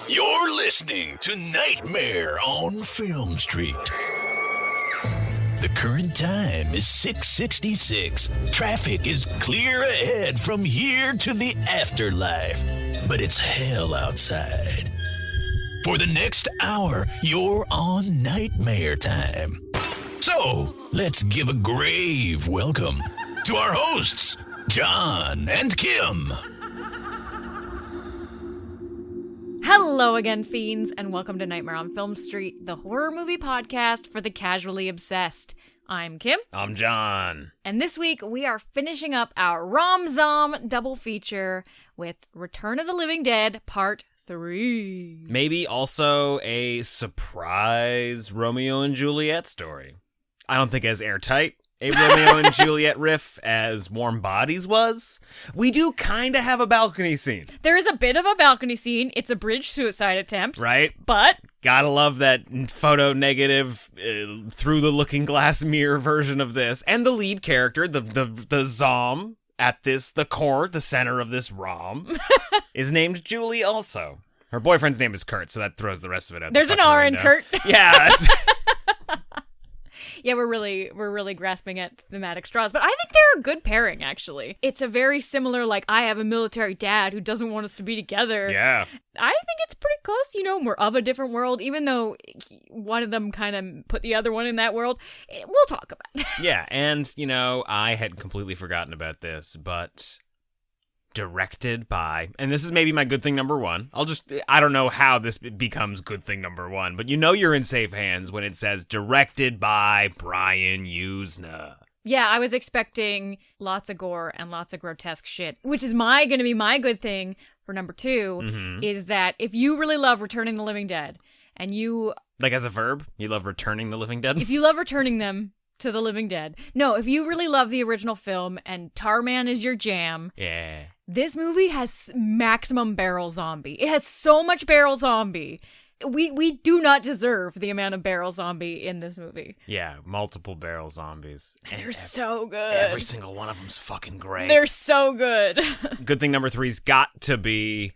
You're listening to Nightmare on Film Street. The current time is 6:66. Traffic is clear ahead from here to the afterlife, but it's hell outside. For the next hour, you're on Nightmare time. So, let's give a grave welcome to our hosts, John and Kim. Hello again, fiends, and welcome to Nightmare on Film Street, the horror movie podcast for the casually obsessed. I'm Kim. I'm John. And this week, we are finishing up our Rom-Zom double feature with Return of the Living Dead Part 3. Maybe also a surprise Romeo and Juliet story. I don't think as airtight a Romeo and Juliet riff as Warm Bodies was. We do kind of have a balcony scene. There is a bit of a balcony scene. It's a bridge suicide attempt. Right? But gotta love that photo negative through the looking glass mirror version of this. And the lead character, the Zom at the center of this Rom, is named Julie also. Her boyfriend's name is Kurt, so that throws the rest of it out. There's an R in Kurt. Yeah, that's... Yeah, we're really grasping at thematic straws, but I think they're a good pairing, actually. It's a very similar, like, I have a military dad who doesn't want us to be together. Yeah. I think it's pretty close, we're of a different world, even though one of them kind of put the other one in that world. We'll talk about it. Yeah, and, I had completely forgotten about this, but... directed by, and this is maybe my good thing number one. I don't know how this becomes good thing number one, but you're in safe hands when it says directed by Brian Yuzna. Yeah, I was expecting lots of gore and lots of grotesque shit, which is going to be my good thing for number two, is that if you really love Returning the Living Dead, and you... Like as a verb? You love returning the living dead? If you love returning them to the living dead. No, if you really love the original film and Tarman is your jam... Yeah. This movie has maximum barrel zombie. It has so much barrel zombie. We do not deserve the amount of barrel zombie in this movie. Yeah, multiple barrel zombies. And they're so good. Every single one of them's fucking great. They're so good. Good thing number three's got to be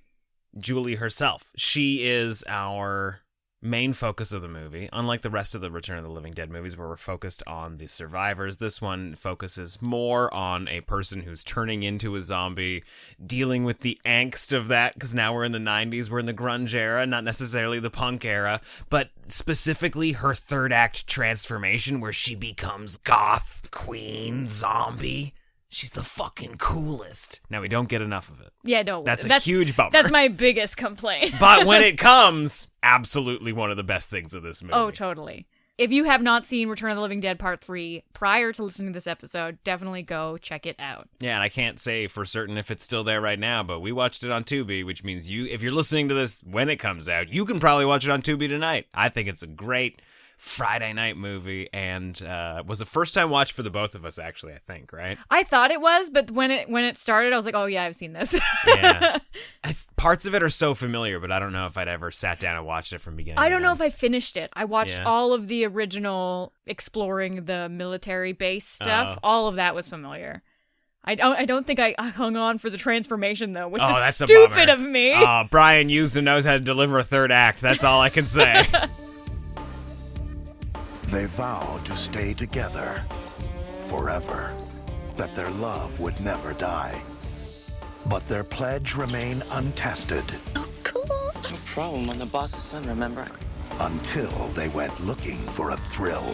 Julie herself. She is our main focus of the movie. Unlike the rest of the Return of the Living Dead movies where we're focused on the survivors, this one focuses more on a person who's turning into a zombie, dealing with the angst of that, because now we're in the 90s, we're in the grunge era, not necessarily the punk era, but specifically her third act transformation where she becomes goth, queen, zombie. She's the fucking coolest. Now, we don't get enough of it. Yeah, no. That's a huge bummer. That's my biggest complaint. But when it comes, absolutely one of the best things of this movie. Oh, totally. If you have not seen Return of the Living Dead Part 3 prior to listening to this episode, definitely go check it out. Yeah, and I can't say for certain if it's still there right now, but we watched it on Tubi, which means if you're listening to this when it comes out, you can probably watch it on Tubi tonight. I think it's a great Friday night movie, and was a first-time watch for the both of us, actually, I think, right? I thought it was, but when it started, I was like, oh yeah, I've seen this. Yeah. Parts of it are so familiar, but I don't know if I'd ever sat down and watched it from beginning to I don't know end. if I finished it. I watched all of the original exploring the military base stuff. All of that was familiar. I don't think I hung on for the transformation, though, which is that's stupid of me. Brian Yuzna knows how to deliver a third act. That's all I can say. They vowed to stay together forever, that their love would never die. But their pledge remained untested. Oh, cool. No problem. I'm the boss's son, remember? Until they went looking for a thrill.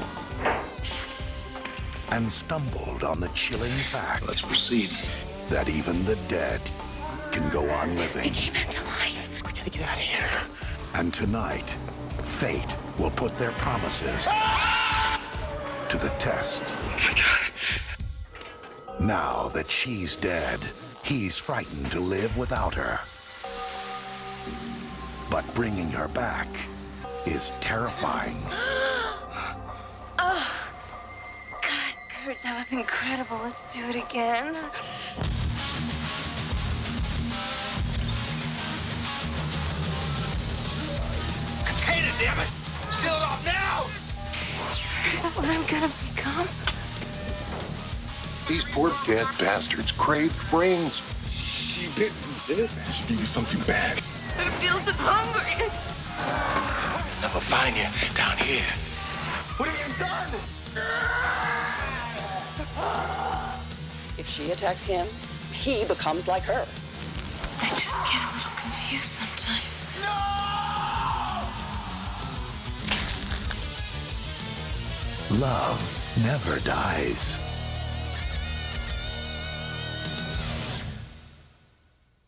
And stumbled on the chilling fact. Let's proceed. That even the dead can go on living. It came back to life. We gotta get out of here. And tonight, fate will put their promises to the test. Oh my God. Now that she's dead, he's frightened to live without her. But bringing her back is terrifying. Oh, God, Kurt, that was incredible. Let's do it again. Contain it, damn it! Seal it off now! Is that what I'm gonna become? These poor dead bastards crave brains. She bit me, Dad. She gave you something bad. It feels so hungry. Never find you down here. What have you done? If she attacks him, he becomes like her. I just get a little confused sometimes. Love never dies.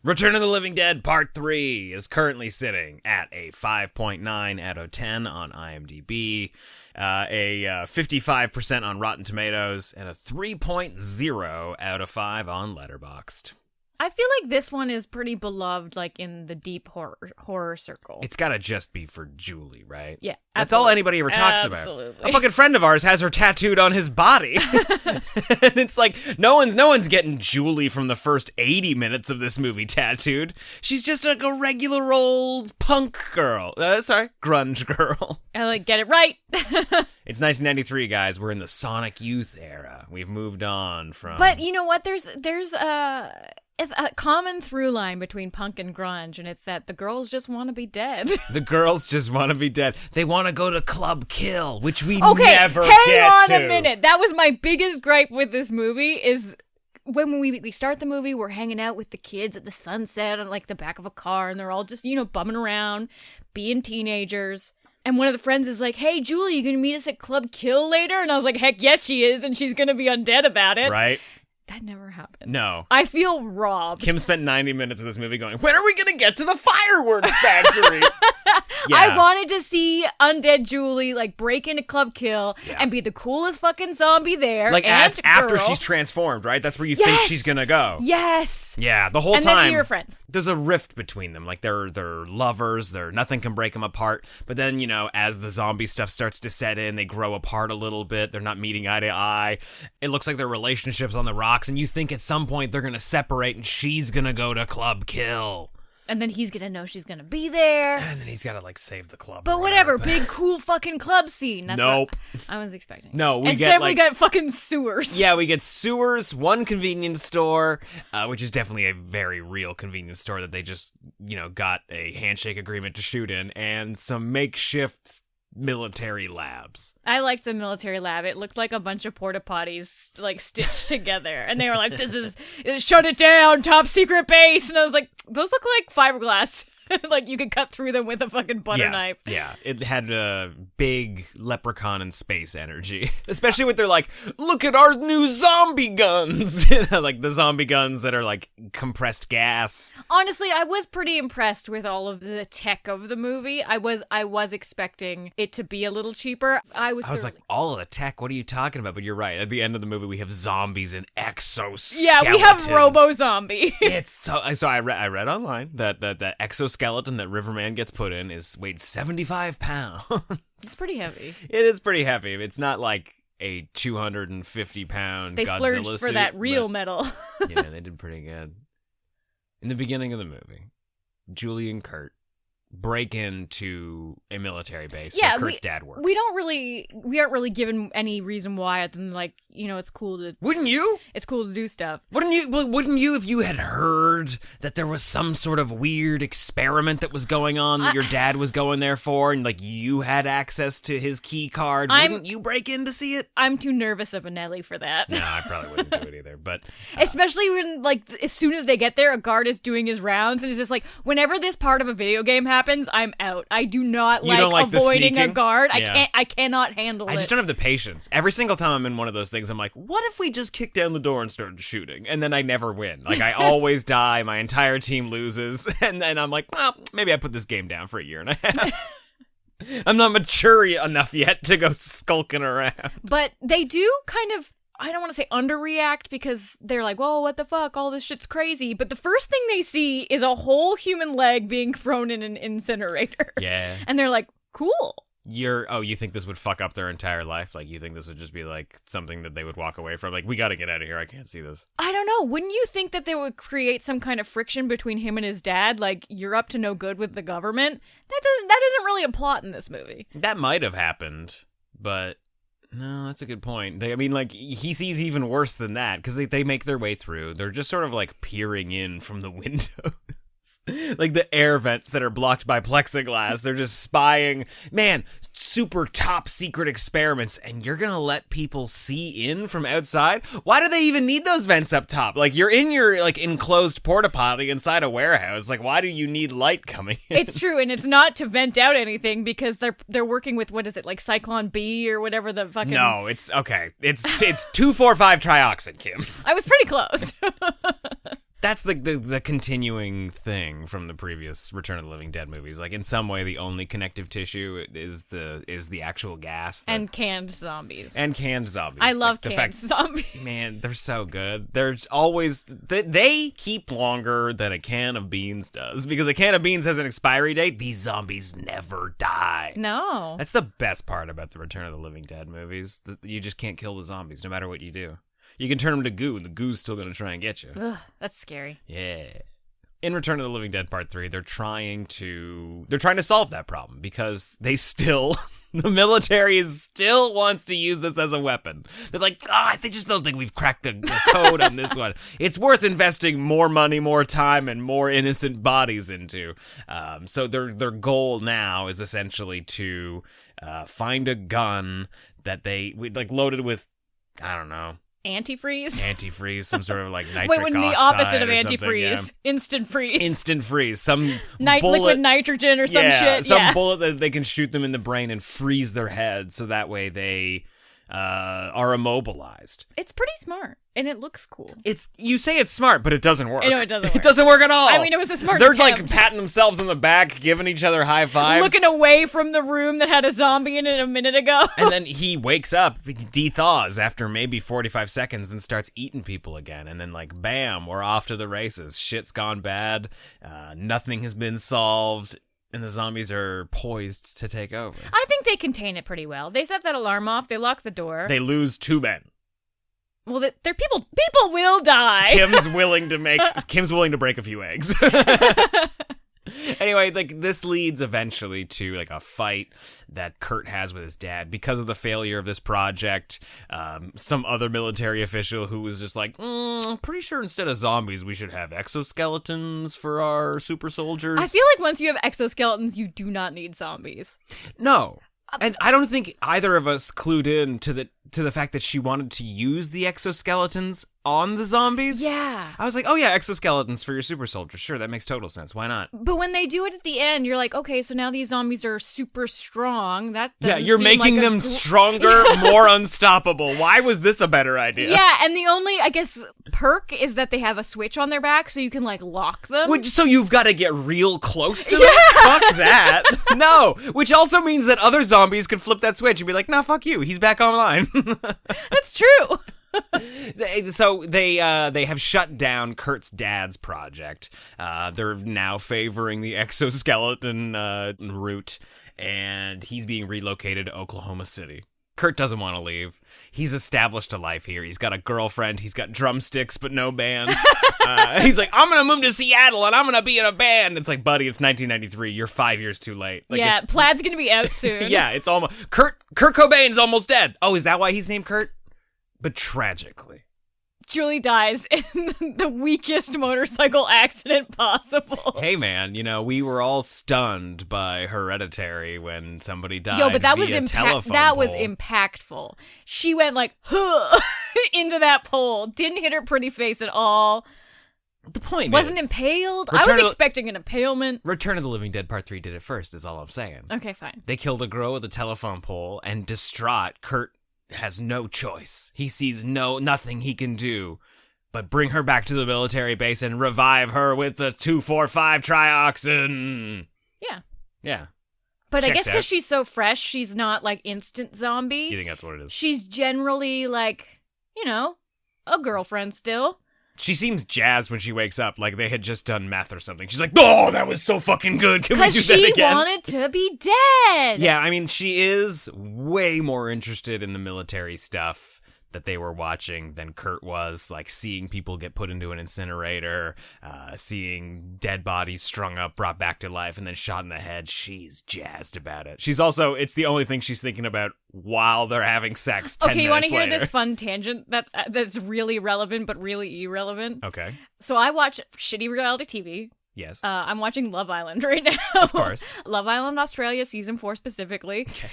Return of the Living Dead Part 3 is currently sitting at a 5.9 out of 10 on IMDb, a 55% on Rotten Tomatoes, and a 3.0 out of 5 on Letterboxd. I feel like this one is pretty beloved, like in the deep horror circle. It's gotta just be for Julie, right? Yeah, That's all anybody ever talks Absolutely. about. A fucking friend of ours has her tattooed on his body. And it's like, no one's getting Julie from the first 80 minutes of this movie tattooed. She's just like a regular old punk girl. Grunge girl. I like get it right. It's 1993, guys. We're in the Sonic Youth era. We've moved on from... But you know what? There's a common through line between punk and grunge, and it's that the girls just want to be dead. The girls just want to be dead. They want to go to Club Kill, which we Okay, never hang get on to. a minute. That was my biggest gripe with this movie is when we start the movie, we're hanging out with the kids at the sunset on like the back of a car, and they're all just, bumming around, being teenagers. And one of the friends is like, hey, Julie, you gonna meet us at Club Kill later? And I was like, heck yes, she is, and she's gonna be undead about it. Right? That never happened. No. I feel robbed. Kim spent 90 minutes of this movie going, when are we going to get to the fireworks factory? I wanted to see undead Julie like break into Club Kill and be the coolest fucking zombie there. Like and after girl. she's transformed, right? That's where you think she's going to go. Yes. Yeah, the whole and time. And then you're friends. There's a rift between them. Like they're lovers. Nothing can break them apart. But then, as the zombie stuff starts to set in, they grow apart a little bit. They're not meeting eye to eye. It looks like their relationship's on the rocks, and you think at some point they're going to separate and she's going to go to Club Kill. And then he's going to know she's going to be there. And then he's got to save the club. But whatever, big cool fucking club scene. That's nope. what I was expecting. No, Instead, we got fucking sewers. Yeah, we get sewers, one convenience store, which is definitely a very real convenience store that they just, got a handshake agreement to shoot in, and some makeshift military labs. I liked the military lab. It looked like a bunch of porta potties like stitched together, and they were like, shut it down, top secret base. And I was like, those look like fiberglass. Like you could cut through them with a fucking butter knife. Yeah, it had a big leprechaun in space energy. Especially with their look at our new zombie guns. Like the zombie guns that are like compressed gas. Honestly, I was pretty impressed with all of the tech of the movie. I was expecting it to be a little cheaper. I was like, all of the tech? What are you talking about? But you're right. At the end of the movie, we have zombies and exoskeletons. Yeah, we have Robo-Zombie. It's so I read online that the exoskeleton that Riverman gets put in weighed 75 pounds. It's pretty heavy. It is pretty heavy. It's not like a 250-pound They Godzilla splurged suit, for that real metal. Yeah, they did pretty good. In the beginning of the movie, Julie and Kurt break into a military base where Kurt's dad works. We aren't really given any reason why other than it's cool to. Wouldn't you? It's cool to do stuff. Wouldn't you if you had heard that there was some sort of weird experiment that was going on that your dad was going there for, and you had access to his key card? Wouldn't you break in to see it? I'm too nervous of a Nelly for that. No, I probably wouldn't do it either. But especially when as soon as they get there, a guard is doing his rounds, and it's just whenever this part of a video game happens, I'm out. I do not like avoiding a guard. Yeah. I cannot handle it. I just don't have the patience. Every single time I'm in one of those things, I'm like, what if we just kicked down the door and started shooting? And then I never win. I always die. My entire team loses. And then I'm like, well, maybe I put this game down for a year and a half. I'm not mature enough yet to go skulking around. But they do kind of, I don't want to say underreact because they're like, whoa, what the fuck? All this shit's crazy. But the first thing they see is a whole human leg being thrown in an incinerator. Yeah. And they're like, cool. You think this would fuck up their entire life? You think this would just be something that they would walk away from? We gotta get out of here. I can't see this. I don't know. Wouldn't you think that they would create some kind of friction between him and his dad? You're up to no good with the government? That isn't really a plot in this movie. That might have happened, but no, that's a good point. He sees even worse than that because they make their way through. They're just sort of peering in from the windows. Like the air vents that are blocked by plexiglass. They're just spying. Man, super top secret experiments, and you're gonna let people see in from outside? Why do they even need those vents up top? Like, you're in your, like, enclosed porta potty inside a warehouse. Like, why do you need light coming in? It's true, and it's not to vent out anything because they're working with, what is it, like Cyclone B or whatever the fucking... No, it's, okay. It's 2,4,5-trioxin, Kim. I was pretty close. That's the continuing thing from the previous Return of the Living Dead movies. Like, in some way, the only connective tissue is the actual gas. And canned zombies. I love canned zombies. Man, they're so good. There's always... They keep longer than a can of beans does. Because a can of beans has an expiry date. These zombies never die. No. That's the best part about the Return of the Living Dead movies. That you just can't kill the zombies, no matter what you do. You can turn them to goo, and the goo's still going to try and get you. Ugh, that's scary. Yeah. In Return of the Living Dead Part 3, they're trying to solve that problem because the military still wants to use this as a weapon. They're like, they just don't think we've cracked the code on this one. It's worth investing more money, more time, and more innocent bodies into. So their goal now is essentially to find a gun that they loaded with, I don't know, Antifreeze, some sort of like nitric oxide. The opposite of Yeah. antifreeze. Instant freeze. Some bullet, liquid nitrogen or some shit. Some bullet that they can shoot them in the brain and freeze their head, so that way they are immobilized. It's pretty smart, and it looks cool. You say it's smart, but it doesn't work. No, it doesn't work. It doesn't work at all. I mean, it was a smart They're attempt. like patting themselves on the back, giving each other high fives. Looking away from the room that had a zombie in it a minute ago. And then he wakes up, he de-thaws after maybe 45 seconds and starts eating people again. And then, like, bam, we're off to the races. Shit's gone bad. Nothing has been solved. And the zombies are poised to take over. I think they contain it pretty well. They set that alarm off. They lock the door. They lose 2 men. Well, they're people. People will die. Kim's willing to break a few eggs. Anyway, like, this leads eventually to, like, a fight that Kurt has with his dad because of the failure of this project. Some other military official who was just like, I'm pretty sure instead of zombies, we should have exoskeletons for our super soldiers. I feel like once you have exoskeletons, you do not need zombies. No. And I don't think either of us clued in to the fact that she wanted to use the exoskeletons on the zombies. Yeah. I was like, oh yeah, exoskeletons for your super soldiers. Sure, that makes total sense. Why not? But when they do it at the end, you're like, okay, so now these zombies are super strong. That doesn't you're seem making like them stronger, more unstoppable. Why was this a better idea? Yeah, and the only, I guess, perk is that they have a switch on their back, so you can, like, lock them. So you've got to get real close to them? Fuck that. No. Which also means that other zombies could flip that switch and be like, nah, fuck you. He's back online. That's true. So they have shut down Kurt's dad's project. They're now favoring the exoskeleton route, and he's being relocated to Oklahoma City. Kurt doesn't want to leave. He's established a life here. He's got a girlfriend. He's got drumsticks, but no band. He's like, I'm going to move to Seattle, and I'm going to be in a band. It's like, buddy, it's 1993. You're 5 years too late. Like, yeah, Plaid's going to be out soon. Yeah, it's almost... Kurt Cobain's almost dead. Oh, is that why he's named Kurt? But tragically, Julie dies in the weakest motorcycle accident possible. Hey man, we were all stunned by Hereditary when somebody died. Yo, but that was was impactful. She went like into that pole, didn't hit her pretty face at all. The point wasn't is, impaled. I was expecting an impalement. Return of the Living Dead Part 3 did it first, is all I'm saying. Okay, fine. They killed a girl with a telephone pole, and distraught, Kurt has no choice. He sees nothing he can do but bring her back to the military base and revive her with the 2,4,5-trioxin. Yeah. But Checks I guess out. because she's so fresh, she's not like instant zombie. You think that's what it is? She's generally like, a girlfriend still. She seems jazzed when she wakes up, like they had just done meth or something. She's like, oh, that was so fucking good. Can we do that again? Because she wanted to be dead. Yeah, I mean, she is way more interested in the military stuff that they were watching than Kurt was, like seeing people get put into an incinerator, seeing dead bodies strung up, brought back to life, and then shot in the head. She's jazzed about it. She's also, it's the only thing she's thinking about while they're having sex 10 Okay, you want to hear later. this fun tangent that's really relevant but really irrelevant? Okay. So I watch shitty reality TV. Yes. I'm watching Love Island right now. Of course. Love Island Australia, season 4 specifically. Okay.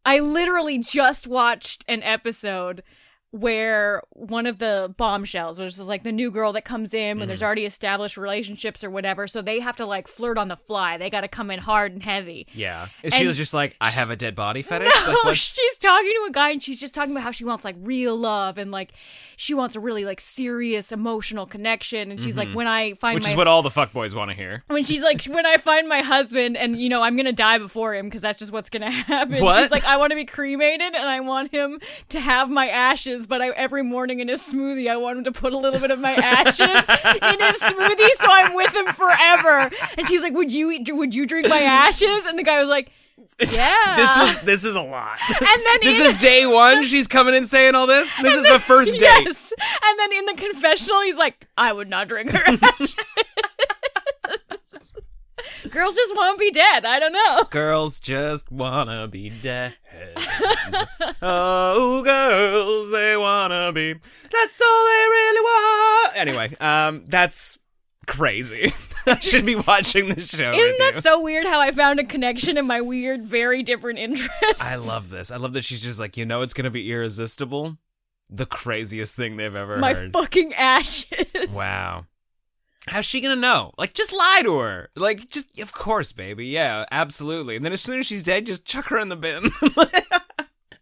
I literally just watched an episode where one of the bombshells, which is like the new girl that comes in when there's already established relationships or whatever, so they have to like flirt on the fly. They got to come in hard and heavy. Yeah. Is she just like, I have a dead body fetish? No, Like, she's talking to a guy and she's just talking about how she wants like real love and like she wants a really like serious emotional connection. And she's like, when I find which is what all the fuckboys want to hear. when she's like, when I find my husband and, you know, I'm going to die before him because that's just what's going to happen. What? She's like, I want to be cremated and I want him to have my ashes, but every morning in his smoothie, I want him to put a little bit of my ashes in his smoothie so I'm with him forever. And she's like, would you drink my ashes? And the guy was like, yeah. This is a lot. And then this is day one. She's coming in saying all this. This is the first date. Yes. And then in the confessional, he's like, I would not drink her ashes. Girls just want to be dead. I don't know. Girls just wanna be dead. Oh, girls, they wanna be. That's all they really want. Anyway, that's crazy. I should be watching this show. Isn't that so weird how I found a connection in my weird, very different interests? I love this. I love that she's just like, you know, it's gonna be irresistible. The craziest thing they've ever my heard. fucking ashes. Wow. How's she gonna know? Like, just lie to her. Like, just, of course, baby. Yeah, absolutely. And then as soon as she's dead, just chuck her in the bin.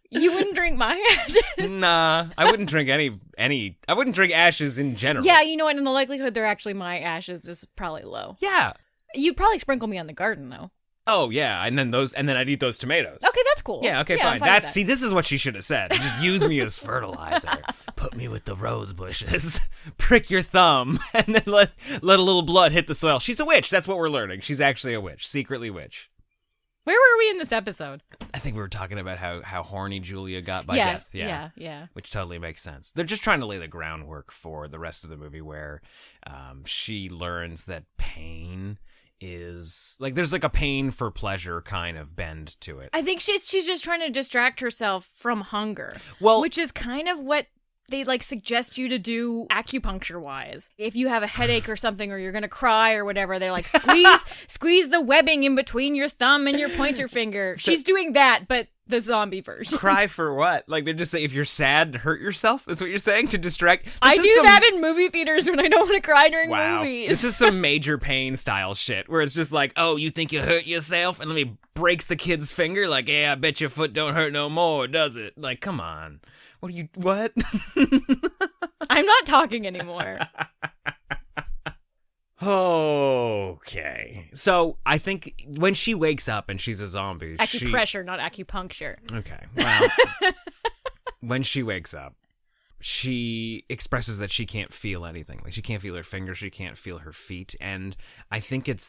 You wouldn't drink my ashes? Nah, I wouldn't drink I wouldn't drink ashes in general. Yeah, you know what? And the likelihood they're actually my ashes is probably low. Yeah. You'd probably sprinkle me on the garden, though. Oh, yeah. And then I'd eat those tomatoes. Okay, that's cool. Yeah, okay, I'm fine. with that. See, this is what she should have said. Just use me as fertilizer. Put me with the rose bushes. Prick your thumb. And then let a little blood hit the soil. She's a witch. That's what we're learning. She's actually a witch. Secretly witch. Where were we in this episode? I think we were talking about how horny Julia got by Yeah, death. yeah. Which totally makes sense. They're just trying to lay the groundwork for the rest of the movie where she learns that pain is like there's like a pain for pleasure kind of bend to it. I think she's just trying to distract herself from hunger. Well, which is kind of what they like suggest you to do acupuncture wise. If you have a headache or something or you're going to cry or whatever, they're like squeeze the webbing in between your thumb and your pointer finger. She's doing that, but the zombie version. Cry for what? Like they're just saying if you're sad, hurt yourself? Is what you're saying to distract? I do that in movie theaters when I don't want to cry during wow. movies. This is some major pain style shit where it's just like, oh, you think you hurt yourself? And then he breaks the kid's finger like, yeah, I bet your foot don't hurt no more, does it? Like, come on. What? I'm not talking anymore. Okay. So I think when she wakes up and she's a zombie, Acupressure, not acupuncture. Okay. Well, when she wakes up, she expresses that she can't feel anything. Like she can't feel her fingers, she can't feel her feet, and I think it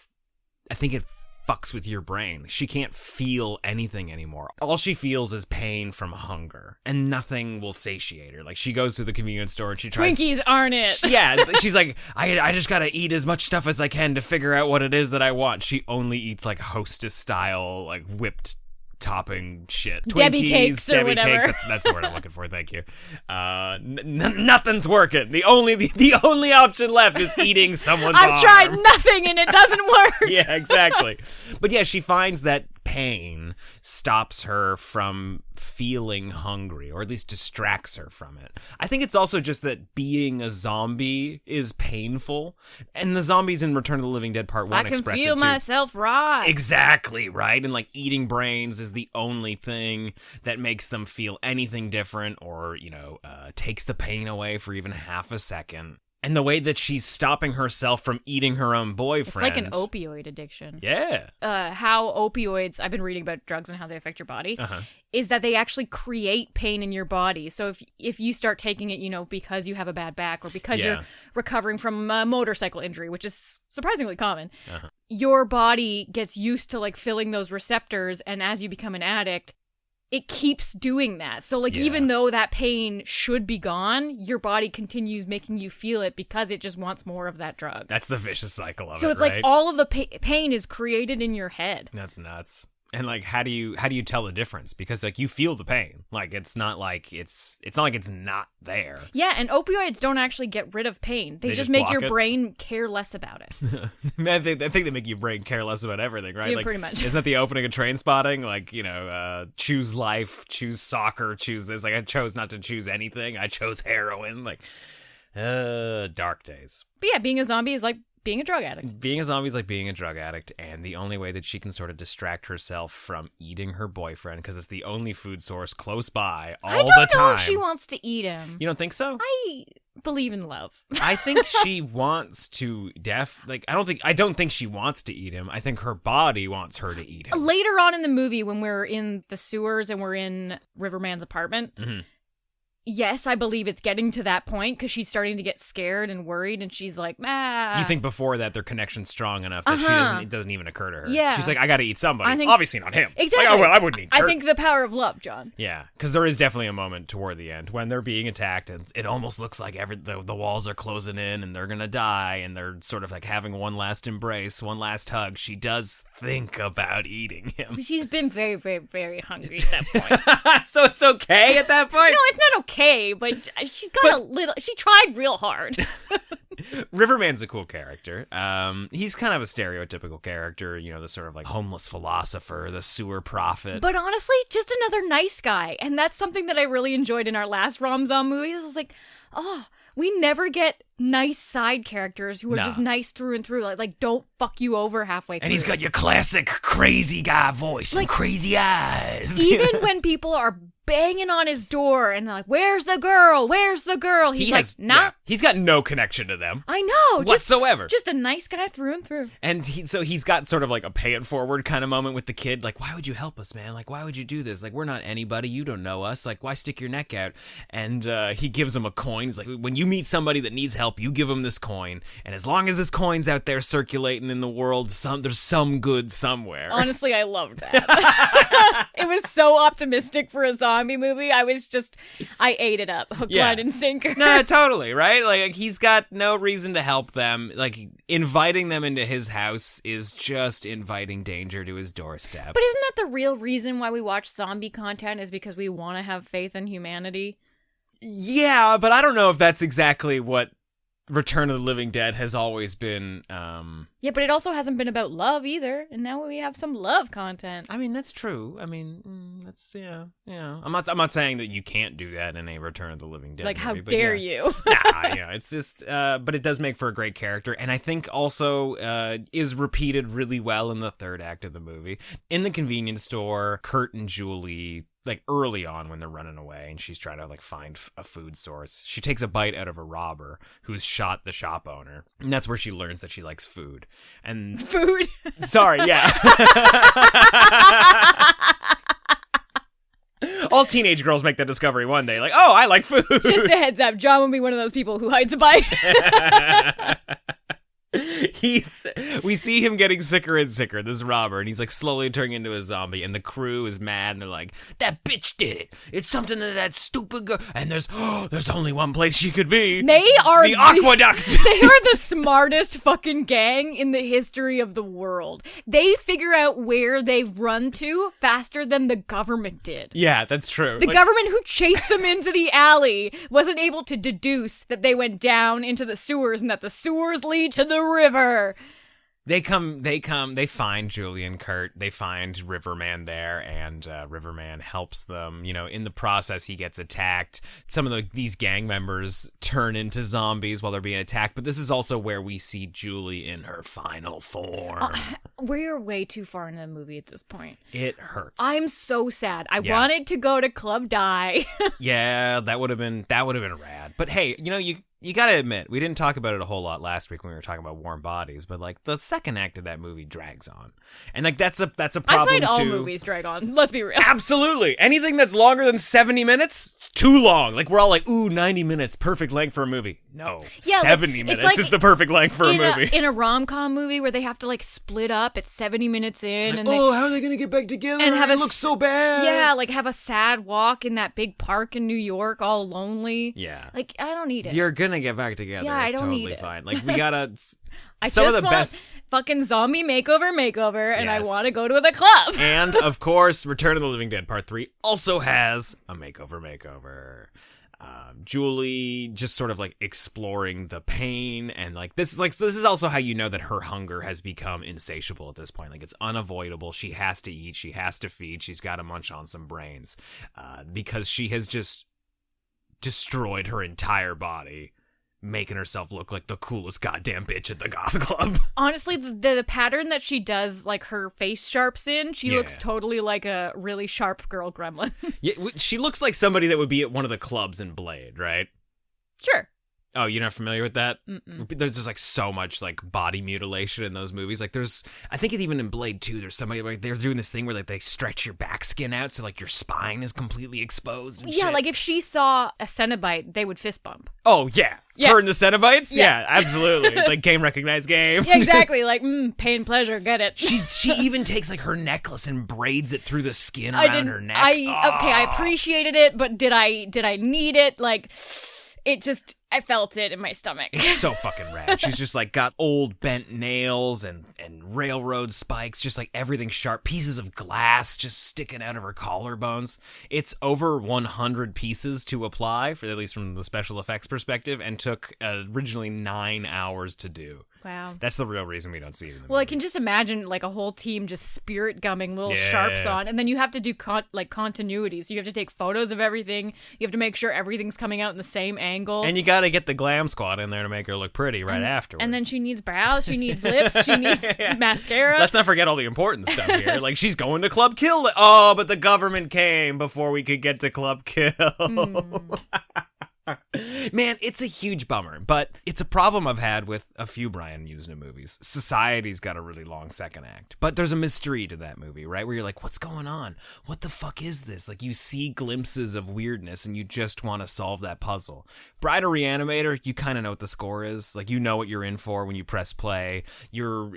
fucks with your brain. She can't feel anything anymore. All she feels is pain from hunger, and nothing will satiate her. Like she goes to the convenience store and she tries Twinkies aren't it? Yeah, she's like, I just gotta eat as much stuff as I can to figure out what it is that I want. She only eats like Hostess style, like whipped topping shit. Debbie Twinkies, cakes or Debbie whatever. Cakes. That's the word I'm looking for. Thank you. Nothing's working. The only option left is eating someone's arm. I've tried nothing and it doesn't work. Yeah, exactly. But yeah, she finds that pain stops her from feeling hungry, or at least distracts her from it. I think it's also just that being a zombie is painful, and the zombies in Return of the Living Dead Part 1 express it too. I can feel myself rise. Exactly, right? And like eating brains is the only thing that makes them feel anything different or, takes the pain away for even half a second. And the way that she's stopping herself from eating her own boyfriend. It's like an opioid addiction. Yeah. How opioids, I've been reading about drugs and how they affect your body, is that they actually create pain in your body. So if you start taking it, because you have a bad back or because you're recovering from a motorcycle injury, which is surprisingly common, your body gets used to like filling those receptors. And as you become an addict, it keeps doing that. So, even though that pain should be gone, your body continues making you feel it because it just wants more of that drug. That's the vicious cycle of it, So it's right? like all of the pain is created in your head. That's nuts. And like, how do you tell the difference? Because like you feel the pain. Like it's not like it's not like it's not there. Yeah, and opioids don't actually get rid of pain. They just make your brain care less about it. I think they make your brain care less about everything, right? Yeah, like, pretty much. Isn't that the opening of Trainspotting? Like, you know, choose life, choose soccer, choose this. Like I chose not to choose anything. I chose heroin. Like, dark days. But yeah, being a zombie is like being a drug addict. Being a zombie is like being a drug addict, and the only way that she can sort of distract herself from eating her boyfriend, because it's the only food source close by all the time. I don't know if she wants to eat him. You don't think so? I believe in love. I think she wants to I don't think she wants to eat him. I think her body wants her to eat him. Later on in the movie, when we're in the sewers and we're in Riverman's apartment, yes, I believe it's getting to that point because she's starting to get scared and worried, and she's like, ah. You think before that their connection's strong enough that it doesn't even occur to her. Yeah. She's like, I gotta eat somebody. I think, obviously not him. Exactly. Like, I wouldn't eat Kurt. I think the power of love, John. Yeah, because there is definitely a moment toward the end when they're being attacked, and it almost looks like the walls are closing in, and they're gonna die, and they're sort of like having one last embrace, one last hug. She does think about eating him. She's been very, very, very hungry at that point. So it's okay at that point? No, it's not okay, but she's got she tried real hard. Riverman's a cool character. He's kind of a stereotypical character, you know, the sort of like homeless philosopher, the sewer prophet. But honestly, just another nice guy. And that's something that I really enjoyed in our last Rom-Zom movies. I was like, oh, we never get nice side characters who are just nice through and through. Like don't fuck you over halfway through. And he's got your classic crazy guy voice and crazy eyes. Even when people are banging on his door and they're like, where's the girl? Where's the girl? He's nah. Yeah, he's got no connection to them. I know. Whatsoever. Just a nice guy through and through. And he's got sort of like a pay it forward kind of moment with the kid. Like, why would you help us, man? Like, why would you do this? Like, we're not anybody. You don't know us. Like, why stick your neck out? And he gives him a coin. He's like, when you meet somebody that needs help, you give them this coin. And as long as this coin's out there circulating in the world, there's some good somewhere. Honestly, I loved that. It was so optimistic for a zombie movie. I ate it up, hook, line, and sinker. No, totally, right? Like, he's got no reason to help them. Like, inviting them into his house is just inviting danger to his doorstep. But isn't that the real reason why we watch zombie content, is because we want to have faith in humanity? Yeah, but I don't know if that's exactly what Return of the Living Dead has always been. Yeah, but it also hasn't been about love either, and now we have some love content. I mean, that's true. I mean, that's yeah. I'm not saying that you can't do that in a Return of the Living Dead. Like, movie, how dare you? It's just. But it does make for a great character, and I think also is repeated really well in the third act of the movie. In the convenience store, Kurt and Julie, like early on when they're running away and she's trying to like find a food source, she takes a bite out of a robber who's shot the shop owner, and that's where she learns that she likes food. And food? Sorry, yeah. All teenage girls make that discovery one day, like, oh, I like food. Just a heads up, John will be one of those people who hides a bite. We see him getting sicker and sicker, this robber, and he's like slowly turning into a zombie, and the crew is mad, and they're like, that bitch did it. It's something that stupid girl, and there's only one place she could be. They are the aqueduct. They are the smartest fucking gang in the history of the world. They figure out where they've run to faster than the government did. Yeah, that's true. The government who chased them into the alley wasn't able to deduce that they went down into the sewers and that the sewers lead to the river. They find Julie and Kurt, they find Riverman there, and Riverman helps them. You know, in the process, he gets attacked. Some of these gang members turn into zombies while they're being attacked, but this is also where we see Julie in her final form. We're way too far into the movie at this point. It hurts. I'm so sad. I wanted to go to Club Die. Yeah, that would have been rad. But hey, you know, you gotta admit, we didn't talk about it a whole lot last week when we were talking about Warm Bodies, but like the second act of that movie drags on, and like that's a problem too. I find all movies drag on. Let's be real. Absolutely, anything that's longer than 70 minutes, it's too long. Like we're all like, ooh, 90 minutes, perfect length for a movie. No, 70 minutes is the perfect length for a movie. In a rom-com movie where they have to like split up at 70 minutes in, and how are they gonna get back together? And it looks so bad. Yeah, like have a sad walk in that big park in New York, all lonely. Yeah, like I don't need it. You're gonna get back together. Yeah, I don't totally need it. Fine. Like we gotta. fucking zombie makeover, and I Yes. want to go to the club. And, of course, Return of the Living Dead Part 3 also has a makeover. Julie just sort of like exploring the pain, and this is also how you know that her hunger has become insatiable at this point. Like, it's unavoidable. She has to eat. She has to feed. She's got to munch on some brains because she has just destroyed her entire body, making herself look like the coolest goddamn bitch at the goth club. Honestly, the pattern that she does, like her face sharps in, she looks totally like a really sharp girl gremlin. Yeah, she looks like somebody that would be at one of the clubs in Blade, right? Sure. Oh, you're not familiar with that? Mm-mm. There's just like so much like body mutilation in those movies. Like I think even in Blade 2, there's somebody like they're doing this thing where like they stretch your back skin out so like your spine is completely exposed. And Yeah, shit. like if she saw a Cenobite, they would fist bump. Oh yeah. Her and the Cenobites? Yeah, absolutely. Like game recognized game. Yeah, exactly. Like pain, pleasure, get it. She even takes like her necklace and braids it through the skin around her neck. I appreciated it, but did I need it? Like, it just, I felt it in my stomach. It's so fucking rad. She's just like got old bent nails and railroad spikes, just like everything sharp, pieces of glass just sticking out of her collarbones. It's over 100 pieces to apply, for at least from the special effects perspective, and took originally 9 hours to do. Wow. That's the real reason we don't see it in the Well, movie. I can just imagine like a whole team just spirit gumming little Yeah. sharps on, and then you have to do continuity. So you have to take photos of everything. You have to make sure everything's coming out in the same angle. And you gotta get the glam squad in there to make her look pretty right afterwards. And then she needs brows, she needs lips, she needs mascara. Let's not forget all the important stuff here. Like, she's going to Club Kill. Oh, but the government came before we could get to Club Kill. Man, it's a huge bummer, but it's a problem I've had with a few Brian Yuzna movies. Society's got a really long second act, but there's a mystery to that movie, right? Where you're like, what's going on? What the fuck is this? Like, you see glimpses of weirdness and you just want to solve that puzzle. Bride of Reanimator, you kind of know what the score is. Like, you know what you're in for when you press play. You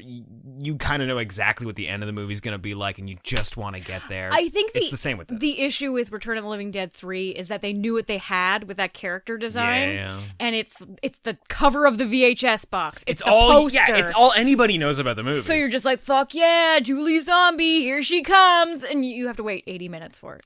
kind of know exactly what the end of the movie's going to be like, and you just want to get there. I think it's the same with this. The issue with Return of the Living Dead 3 is that they knew what they had with that character design. Yeah. And it's the cover of the VHS box. It's the all poster. Yeah, it's all anybody knows about the movie. So you're just like, fuck yeah, Julie Zombie, here she comes, and you have to wait 80 minutes for it.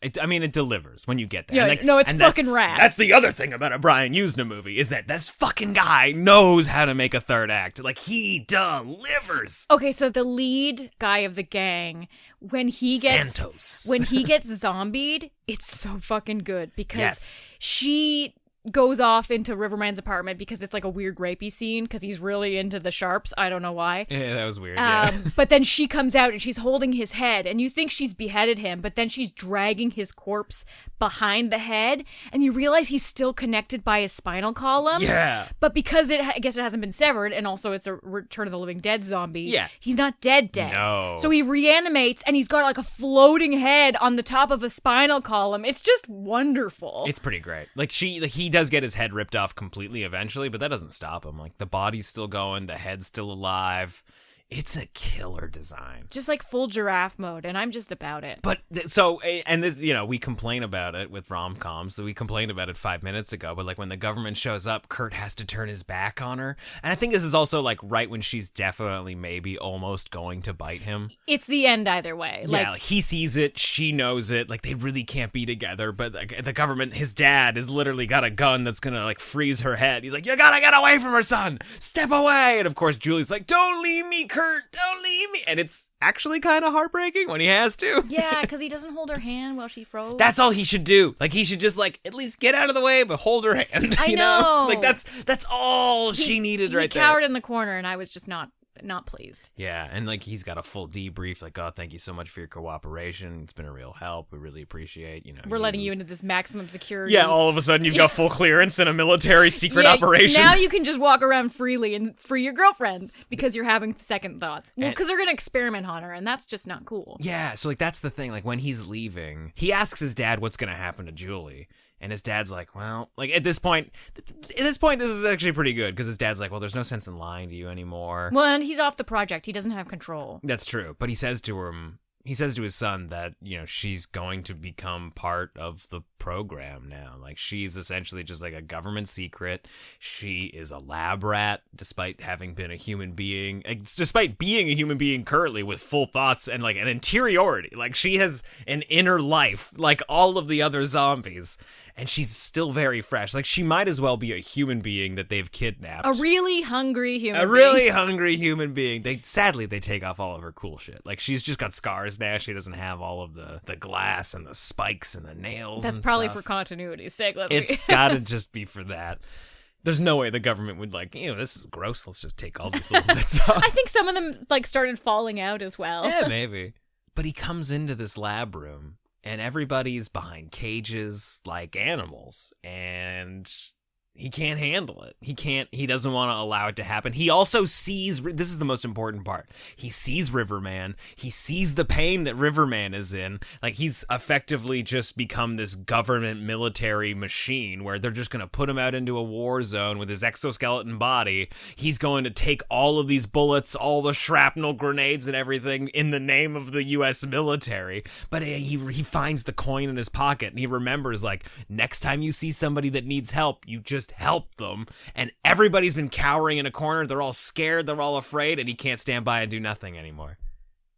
It delivers when you get there. Yeah, it's fucking rad. That's the other thing about a Brian Yuzna movie, is that this fucking guy knows how to make a third act. Like, he delivers. Okay, so the lead guy of the gang, when he gets zombied, it's so fucking good because she goes off into Riverman's apartment because it's like a weird rapey scene because he's really into the sharps. I don't know why. Yeah, that was weird. But then she comes out and she's holding his head and you think she's beheaded him, but then she's dragging his corpse behind the head and you realize he's still connected by his spinal column. Yeah. But because I guess it hasn't been severed, and also it's a Return of the Living Dead zombie. Yeah. He's not dead. No. So he reanimates and he's got like a floating head on the top of a spinal column. It's just wonderful. It's pretty great. Like, he does get his head ripped off completely eventually, but that doesn't stop him. Like, the body's still going, the head's still alive. It's a killer design. Just like full giraffe mode, and I'm just about it. But we complain about it with rom-coms. So we complained about it 5 minutes ago. But like when the government shows up, Kurt has to turn his back on her. And I think this is also like right when she's definitely maybe almost going to bite him. It's the end either way. Like he sees it, she knows it. Like, they really can't be together. But like, the government, his dad, has literally got a gun that's gonna like freeze her head. He's like, "You gotta get away from her, son. Step away." And of course, Julie's like, "Don't leave me, Kurt. Don't leave me." And it's actually kind of heartbreaking when he has to. Yeah, because he doesn't hold her hand while she froze. That's all he should do. Like, he should just like at least get out of the way, but hold her hand. I know. Like, that's all she needed right there. He cowered in the corner, and I was just not pleased. Yeah, and like he's got a full debrief. Like, "Oh, thank you so much for your cooperation. It's been a real help. We really appreciate. We're letting you into this maximum security." Yeah, all of a sudden you've got full clearance in a military secret operation. Now you can just walk around freely and free your girlfriend because you're having second thoughts. Well, because they're gonna experiment on her, and that's just not cool. Yeah, so like that's the thing. Like, when he's leaving, he asks his dad what's gonna happen to Julie. And his dad's like, well, like at this point, this is actually pretty good because his dad's like, well, there's no sense in lying to you anymore. Well, and he's off the project. He doesn't have control. That's true. But he says to his son that, she's going to become part of the program now. Like, she's essentially just like a government secret. She is a lab rat, despite having been a human being, despite being a human being currently with full thoughts and like an interiority. Like, she has an inner life like all of the other zombies, and she's still very fresh. Like, she might as well be a human being that they've kidnapped. A really hungry human being. A really hungry human being. Sadly, they take off all of her cool shit. Like, she's just got scars now. She doesn't have all of the glass and the spikes and the nails. That's and probably stuff. for continuity's sake. It's gotta just be for that. There's no way the government would like, this is gross. Let's just take all these little bits off. I think some of them like started falling out as well. Yeah, maybe. But he comes into this lab room, and everybody's behind cages like animals, and he can't handle it. He doesn't want to allow it to happen. He also sees, this is the most important part, he sees Riverman. He sees the pain that Riverman is in. Like, he's effectively just become this government military machine where they're just going to put him out into a war zone with his exoskeleton body. He's going to take all of these bullets, all the shrapnel grenades and everything in the name of the U.S. military. But he finds the coin in his pocket, and he remembers, like, next time you see somebody that needs help, you just help them. And everybody's been cowering in a corner. They're all scared. They're all afraid, and he can't stand by and do nothing anymore.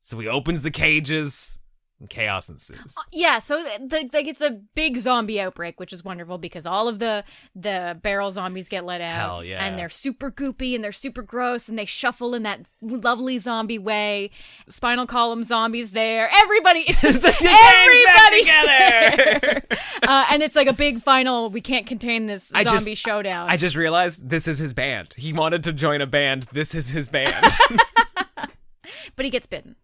So he opens the cages, and chaos ensues. Yeah, so like it's a big zombie outbreak, which is wonderful because all of the barrel zombies get let out. Hell yeah. And they're super goopy and they're super gross and they shuffle in that lovely zombie way. Spinal column zombies there. Everybody's together. And it's like a big final, we can't contain this zombie showdown. I just realized this is his band. He wanted to join a band. This is his band. But he gets bitten.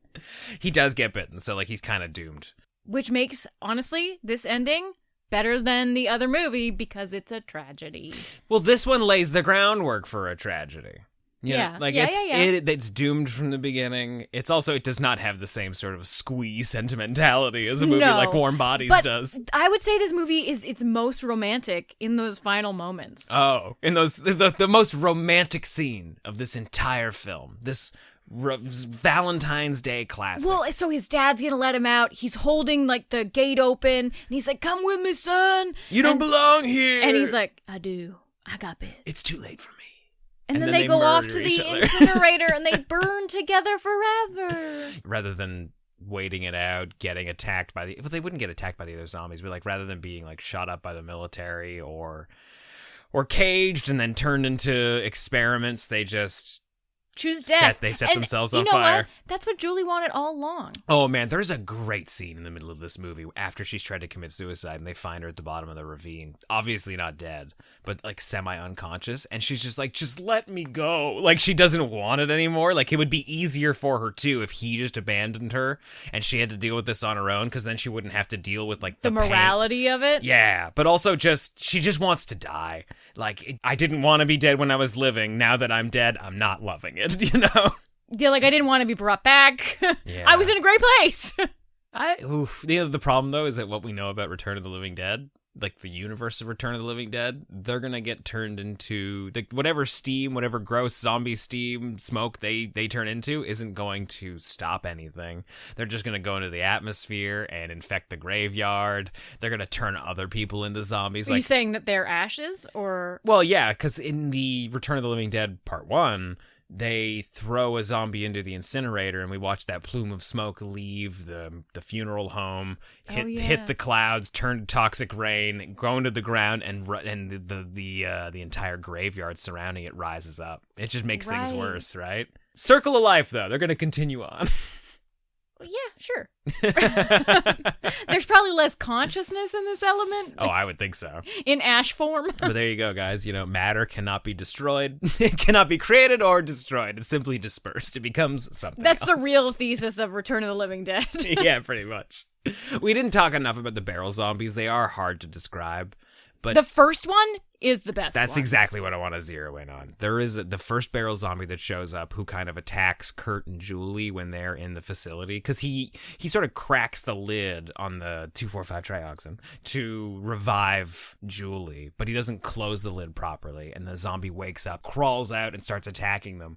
He does get bitten, so like he's kind of doomed. Which makes, honestly, this ending better than the other movie because it's a tragedy. Well, this one lays the groundwork for a tragedy. It's doomed from the beginning. It's also, it does not have the same sort of squee sentimentality as a movie like Warm Bodies does. I would say this movie is its most romantic in those final moments. Oh, in those the most romantic scene of this entire film. This Valentine's Day classic. Well, so his dad's gonna let him out. He's holding like the gate open, and he's like, "Come with me, son. You don't belong here." And he's like, "I do. I got bit. It's too late for me." And then they go off to the incinerator, and they burn together forever. Rather than waiting it out, getting attacked by but they wouldn't get attacked by the other zombies. But like, rather than being like shot up by the military or caged and then turned into experiments, they just choose death. They set themselves on fire. What? That's what Julie wanted all along. Oh man, there's a great scene in the middle of this movie after she's tried to commit suicide and they find her at the bottom of the ravine. Obviously not dead, but like semi-unconscious. And she's just like, just let me go. Like, she doesn't want it anymore. Like, it would be easier for her too if he just abandoned her and she had to deal with this on her own, because then she wouldn't have to deal with like the morality pain of it. Yeah, but also she just wants to die. Like, I didn't want to be dead when I was living. Now that I'm dead, I'm not loving it, you know? Yeah, like, I didn't want to be brought back. Yeah. I was in a great place. The problem, though, is that what we know about Return of the Living Dead, like the universe of Return of the Living Dead, they're going to get turned into, whatever steam, whatever gross zombie steam, smoke they turn into isn't going to stop anything. They're just going to go into the atmosphere and infect the graveyard. They're going to turn other people into zombies. Are you saying that they're ashes, or? Well, yeah, because in the Return of the Living Dead Part 1, they throw a zombie into the incinerator, and we watch that plume of smoke leave the funeral home, hit the clouds, turn to toxic rain, go into the ground, and the entire graveyard surrounding it rises up. It just makes things worse, right? Circle of life, though. They're going to continue on. Yeah, sure. There's probably less consciousness in this element. Oh, I would think so. In ash form. But there you go, guys. You know, matter cannot be destroyed. It cannot be created or destroyed. It's simply dispersed. It becomes something That's else. the real thesis of Return of the Living Dead. Yeah, pretty much. We didn't talk enough about the barrel zombies. They are hard to describe. But the first one is the best That's one. exactly what I want to zero in on. There is the first barrel zombie that shows up who kind of attacks Kurt and Julie when they're in the facility, because he sort of cracks the lid on the 2,4,5-trioxin to revive Julie, but he doesn't close the lid properly, and the zombie wakes up, crawls out, and starts attacking them.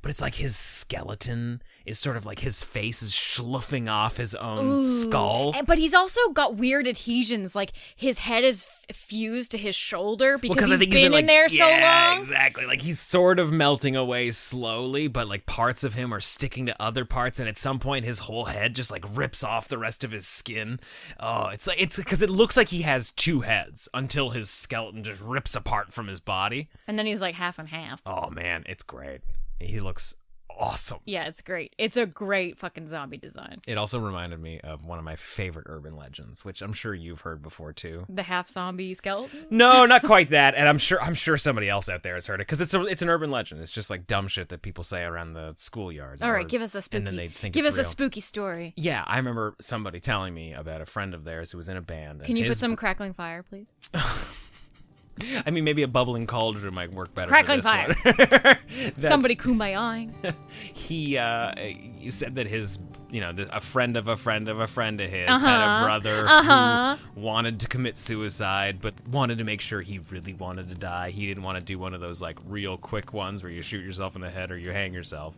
But it's like his skeleton is sort of like his face is sloughing off his own skull. But he's also got weird adhesions. Like his head is fused to his shoulder because he's been in there so long. Yeah, exactly. Like he's sort of melting away slowly, but like parts of him are sticking to other parts. And at some point, his whole head just like rips off the rest of his skin. Oh, it's because it looks like he has two heads until his skeleton just rips apart from his body. And then he's like half and half. Oh man, it's great. He looks awesome. Yeah, it's great. It's a great fucking zombie design. It also reminded me of one of my favorite urban legends, which I'm sure you've heard before too. The half zombie skeleton? No, not quite that. And I'm sure somebody else out there has heard it, because it's an urban legend. It's just like dumb shit that people say around the schoolyards. All right, give us a spooky. And then they think give it's us real. A spooky story. Yeah, I remember somebody telling me about a friend of theirs who was in a band. Can you put some crackling fire, please? I mean, maybe a bubbling cauldron might work better. Crackling for this fire. one. Somebody kumbaya-ing. He said that his, a friend of a friend of a friend of his had a brother who wanted to commit suicide, but wanted to make sure he really wanted to die. He didn't want to do one of those like real quick ones where you shoot yourself in the head or you hang yourself.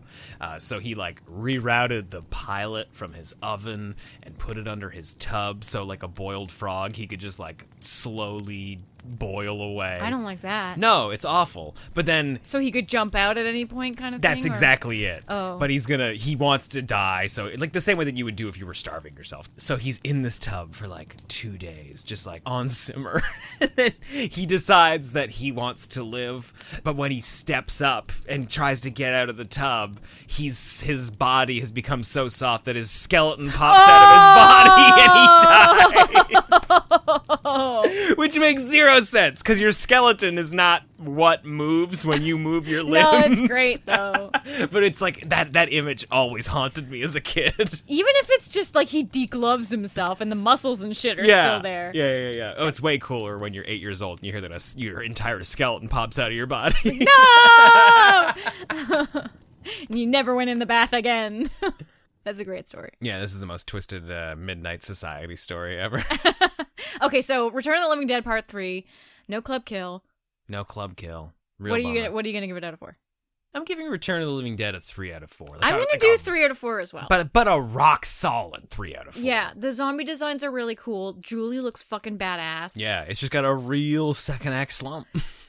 So he like rerouted the pilot from his oven and put it under his tub, so like a boiled frog, he could just like slowly boil away. I don't like that. No, it's awful. But then... So he could jump out at any point kind of thing? That's exactly it. Oh. But he wants to die, so like the same way that you would do if you were starving yourself. So he's in this tub for like 2 days, just like on simmer. And then he decides that he wants to live, but when he steps up and tries to get out of the tub, his body has become so soft that his skeleton pops out of his body and he dies. Which makes zero sense, because your skeleton is not what moves when you move your limbs. No, it's great though. But it's like that image always haunted me as a kid. Even if it's just like he degloves himself and the muscles and shit are still there. Yeah. Oh, it's way cooler when you're 8 years old and you hear that your entire skeleton pops out of your body. No! And you never went in the bath again. That's a great story. Yeah, this is the most twisted Midnight Society story ever. Okay, so Return of the Living Dead Part 3, no club kill. No club kill. Real What are bummer. you gonna give it out of 4? I'm giving Return of the Living Dead a 3 out of 4. I'm gonna do 3 out of 4 as well. But a rock solid 3 out of 4. Yeah, the zombie designs are really cool. Julie looks fucking badass. Yeah, it's just got a real second act slump.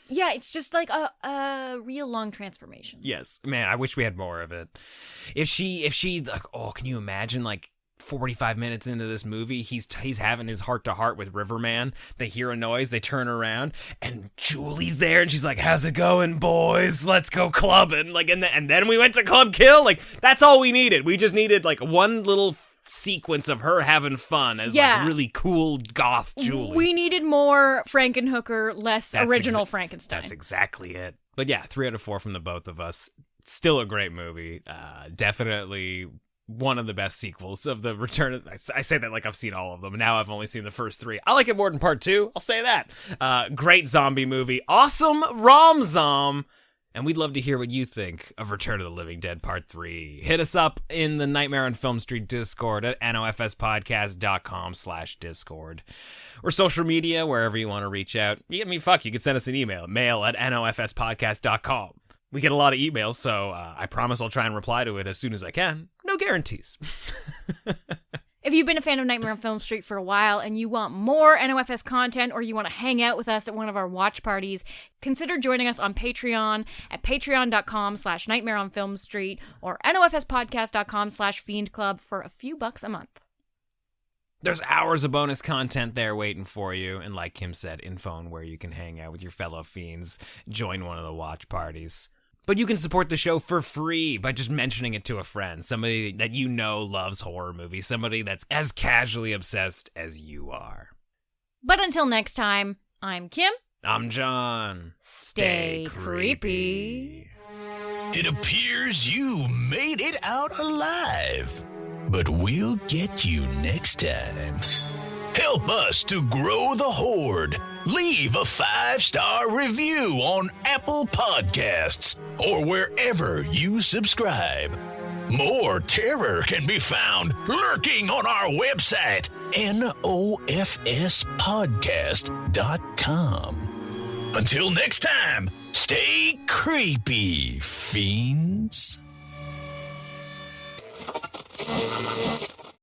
Yeah, it's just like a real long transformation. Yes, man, I wish we had more of it. If she like, oh, can you imagine like 45 minutes into this movie, he's having his heart-to-heart with Riverman. They hear a noise, they turn around, and Julie's there, and she's like, "How's it going, boys? Let's go clubbing." Like, and then we went to Club Kill. Like, that's all we needed. We just needed like one little sequence of her having fun as like really cool goth Julie. We needed more Frankenhooker, less original Frankenstein. That's exactly it. But yeah, 3 out of 4 from the both of us. Still a great movie. Definitely one of the best sequels of the Return of... I say that like I've seen all of them. Now I've only seen the first 3. I like it more than Part 2. I'll say that. Great zombie movie. Awesome Rom-Zom. And we'd love to hear what you think of Return of the Living Dead Part 3. Hit us up in the Nightmare on Film Street Discord at nofspodcast.com/discord. Or social media, wherever you want to reach out. You could send us an email. mail@nofspodcast.com. We get a lot of emails, so I promise I'll try and reply to it as soon as I can. No guarantees. If you've been a fan of Nightmare on Film Street for a while and you want more NOFS content, or you want to hang out with us at one of our watch parties, consider joining us on Patreon at patreon.com/nightmareonfilmstreet or nofspodcast.com/fiendclub for a few bucks a month. There's hours of bonus content there waiting for you, and like Kim said, info on where you can hang out with your fellow fiends, join one of the watch parties. But you can support the show for free by just mentioning it to a friend, somebody that you know loves horror movies, somebody that's as casually obsessed as you are. But until next time, I'm Kim. I'm John. Stay creepy. It appears you made it out alive, but we'll get you next time. Help us to grow the horde Leave a 5-star review on Apple Podcasts or wherever you subscribe. More terror can be found lurking on our website, nofspodcast.com. Until next time, stay creepy, fiends.